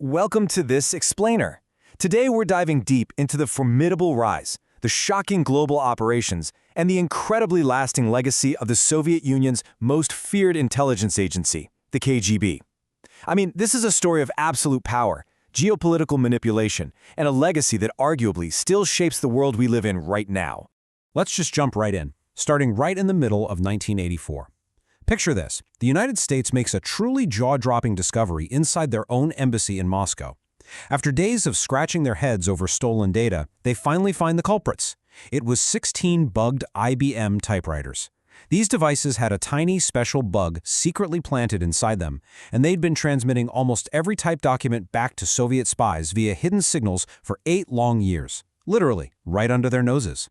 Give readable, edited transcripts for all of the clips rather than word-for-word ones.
Welcome to this Explainer. Today we're diving deep into the formidable rise, the shocking global operations, and the incredibly lasting legacy of the Soviet Union's most feared intelligence agency, the KGB. This is a story of absolute power, geopolitical manipulation, and a legacy that arguably still shapes the world we live in right now. Let's just jump right in, starting right in the middle of 1984. Picture this. The United States makes a truly jaw-dropping discovery inside their own embassy in Moscow. After days of scratching their heads over stolen data, they finally find the culprits. It was 16 bugged IBM typewriters. These devices had a tiny special bug secretly planted inside them, and they'd been transmitting almost every typed document back to Soviet spies via hidden signals for 8 long years. Literally, right under their noses.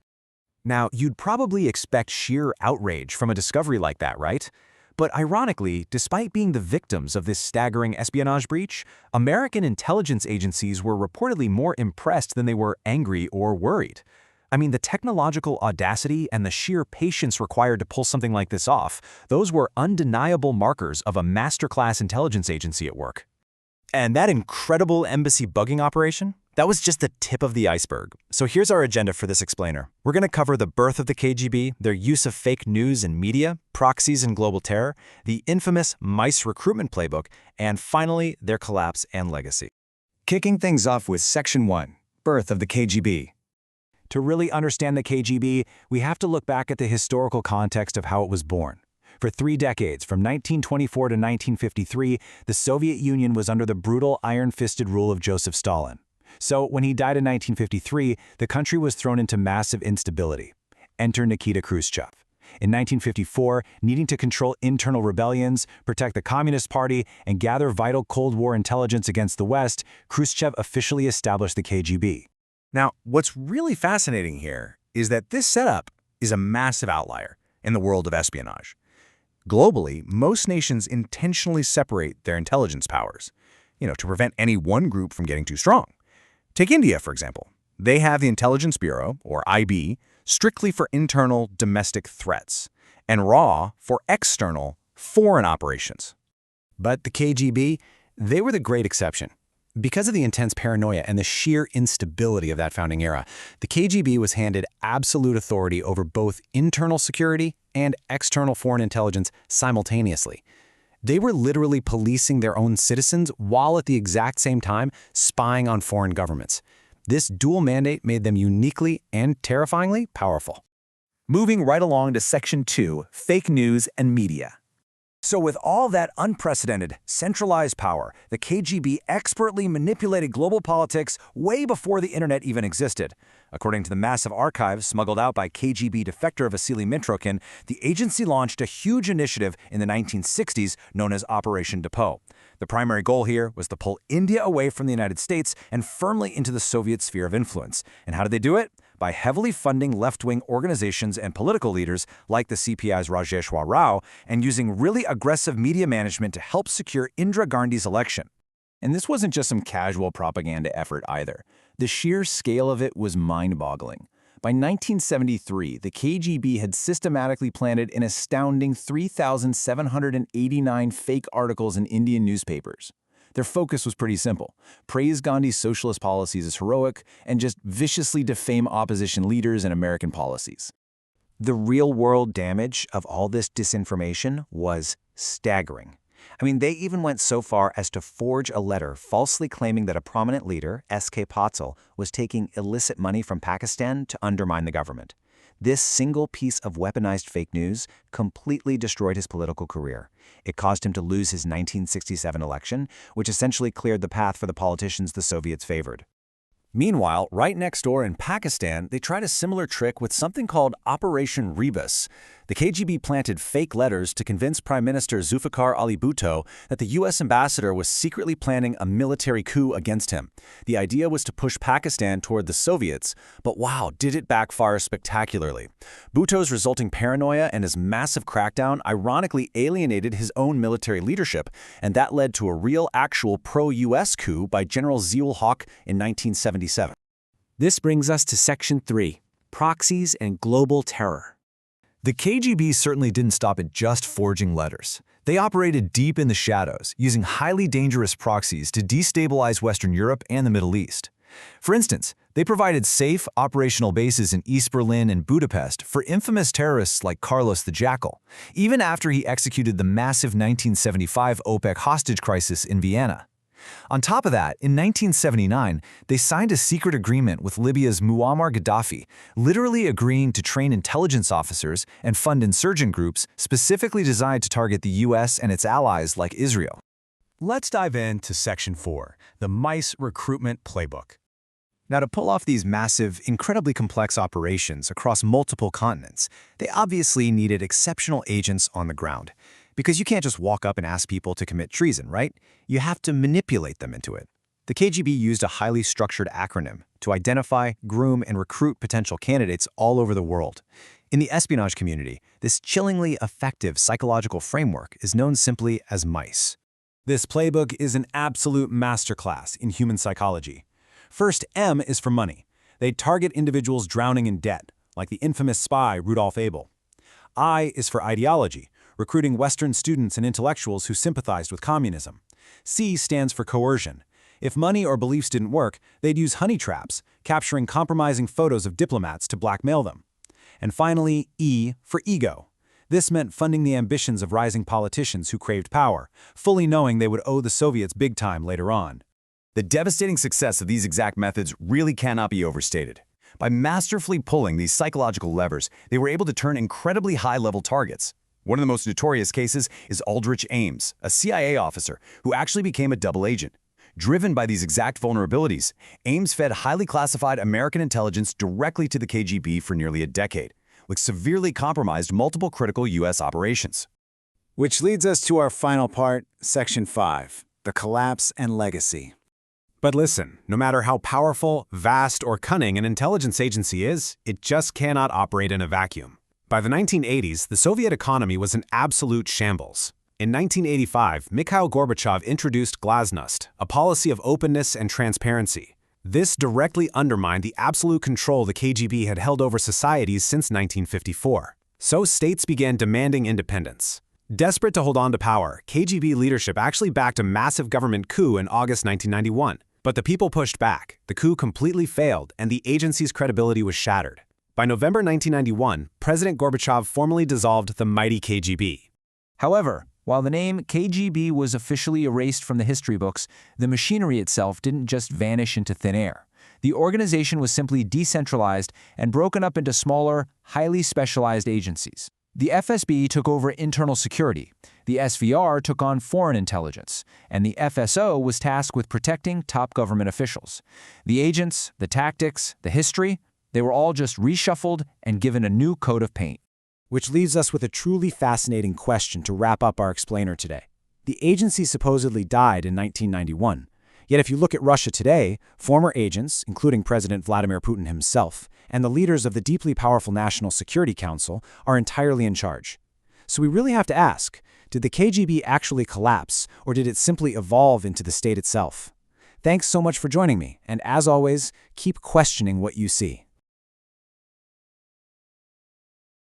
Now, you'd probably expect sheer outrage from a discovery like that, right? But ironically, despite being the victims of this staggering espionage breach, American intelligence agencies were reportedly more impressed than they were angry or worried. The technological audacity and the sheer patience required to pull something like this off, those were undeniable markers of a masterclass intelligence agency at work. And that incredible embassy bugging operation? That was just the tip of the iceberg. So here's our agenda for this explainer. We're going to cover the birth of the KGB, their use of fake news and media, proxies and global terror, the infamous MICE recruitment playbook, and finally, their collapse and legacy. Kicking things off with Section 1, Birth of the KGB. To really understand the KGB, we have to look back at the historical context of how it was born. For 3 decades, from 1924 to 1953, the Soviet Union was under the brutal, iron-fisted rule of Joseph Stalin. So when he died in 1953, the country was thrown into massive instability. Enter Nikita Khrushchev. In 1954, needing to control internal rebellions, protect the Communist Party, and gather vital Cold War intelligence against the West, Khrushchev officially established the KGB. Now, what's really fascinating here is that this setup is a massive outlier in the world of espionage. Globally, most nations intentionally separate their intelligence powers, to prevent any one group from getting too strong. Take India, for example. They have the Intelligence Bureau, or IB, strictly for internal domestic threats, and RAW for external foreign operations. But the KGB, they were the great exception. Because of the intense paranoia and the sheer instability of that founding era, the KGB was handed absolute authority over both internal security and external foreign intelligence simultaneously. They were literally policing their own citizens while at the exact same time spying on foreign governments. This dual mandate made them uniquely and terrifyingly powerful. Moving right along to Section 2, Fake News and Media. So with all that unprecedented, centralized power, the KGB expertly manipulated global politics way before the internet even existed. According to the massive archives smuggled out by KGB defector Vasily Mitrokhin, the agency launched a huge initiative in the 1960s known as Operation Depot. The primary goal here was to pull India away from the United States and firmly into the Soviet sphere of influence. And how did they do it? By heavily funding left-wing organizations and political leaders like the CPI's Rajeshwar Rao and using really aggressive media management to help secure Indira Gandhi's election. And this wasn't just some casual propaganda effort either. The sheer scale of it was mind-boggling. By 1973, the KGB had systematically planted an astounding 3,789 fake articles in Indian newspapers. Their focus was pretty simple: praise Gandhi's socialist policies as heroic and just viciously defame opposition leaders and American policies. The real-world damage of all this disinformation was staggering. They even went so far as to forge a letter falsely claiming that a prominent leader, S.K. Patel, was taking illicit money from Pakistan to undermine the government. This single piece of weaponized fake news completely destroyed his political career. It caused him to lose his 1967 election, which essentially cleared the path for the politicians the Soviets favored. Meanwhile, right next door in Pakistan, they tried a similar trick with something called Operation Rebus. The KGB planted fake letters to convince Prime Minister Zulfikar Ali Bhutto that the U.S. ambassador was secretly planning a military coup against him. The idea was to push Pakistan toward the Soviets, but wow, did it backfire spectacularly. Bhutto's resulting paranoia and his massive crackdown ironically alienated his own military leadership, and that led to a real, actual pro-U.S. coup by General Zia-ul Haq in 1977. This brings us to Section 3, Proxies and Global Terror. The KGB certainly didn't stop at just forging letters. They operated deep in the shadows, using highly dangerous proxies to destabilize Western Europe and the Middle East. For instance, they provided safe, operational bases in East Berlin and Budapest for infamous terrorists like Carlos the Jackal, even after he executed the massive 1975 OPEC hostage crisis in Vienna. On top of that, in 1979, they signed a secret agreement with Libya's Muammar Gaddafi, literally agreeing to train intelligence officers and fund insurgent groups specifically designed to target the US and its allies like Israel. Let's dive into Section 4, the MICE Recruitment Playbook. Now, to pull off these massive, incredibly complex operations across multiple continents, they obviously needed exceptional agents on the ground. Because you can't just walk up and ask people to commit treason, right? You have to manipulate them into it. The KGB used a highly structured acronym to identify, groom, and recruit potential candidates all over the world. In the espionage community, this chillingly effective psychological framework is known simply as MICE. This playbook is an absolute masterclass in human psychology. First, M is for money. They target individuals drowning in debt, like the infamous spy Rudolf Abel. I is for ideology, recruiting Western students and intellectuals who sympathized with communism. C stands for coercion. If money or beliefs didn't work, they'd use honey traps, capturing compromising photos of diplomats to blackmail them. And finally, E for ego. This meant funding the ambitions of rising politicians who craved power, fully knowing they would owe the Soviets big time later on. The devastating success of these exact methods really cannot be overstated. By masterfully pulling these psychological levers, they were able to turn incredibly high-level targets. One of the most notorious cases is Aldrich Ames, a CIA officer who actually became a double agent. Driven by these exact vulnerabilities, Ames fed highly classified American intelligence directly to the KGB for nearly a decade, which severely compromised multiple critical U.S. operations. Which leads us to our final part, Section 5, the collapse and legacy. But listen, no matter how powerful, vast, or cunning an intelligence agency is, it just cannot operate in a vacuum. By the 1980s, the Soviet economy was an absolute shambles. In 1985, Mikhail Gorbachev introduced glasnost, a policy of openness and transparency. This directly undermined the absolute control the KGB had held over societies since 1954. So states began demanding independence. Desperate to hold on to power, KGB leadership actually backed a massive government coup in August 1991. But the people pushed back, the coup completely failed, and the agency's credibility was shattered. By November 1991, President Gorbachev formally dissolved the mighty KGB. However, while the name KGB was officially erased from the history books, the machinery itself didn't just vanish into thin air. The organization was simply decentralized and broken up into smaller, highly specialized agencies. The FSB took over internal security, the SVR took on foreign intelligence, and the FSO was tasked with protecting top government officials. The agents, the tactics, the history, they were all just reshuffled and given a new coat of paint. Which leaves us with a truly fascinating question to wrap up our explainer today. The agency supposedly died in 1991. Yet if you look at Russia today, former agents, including President Vladimir Putin himself, and the leaders of the deeply powerful National Security Council are entirely in charge. So we really have to ask, did the KGB actually collapse, or did it simply evolve into the state itself? Thanks so much for joining me, and as always, keep questioning what you see.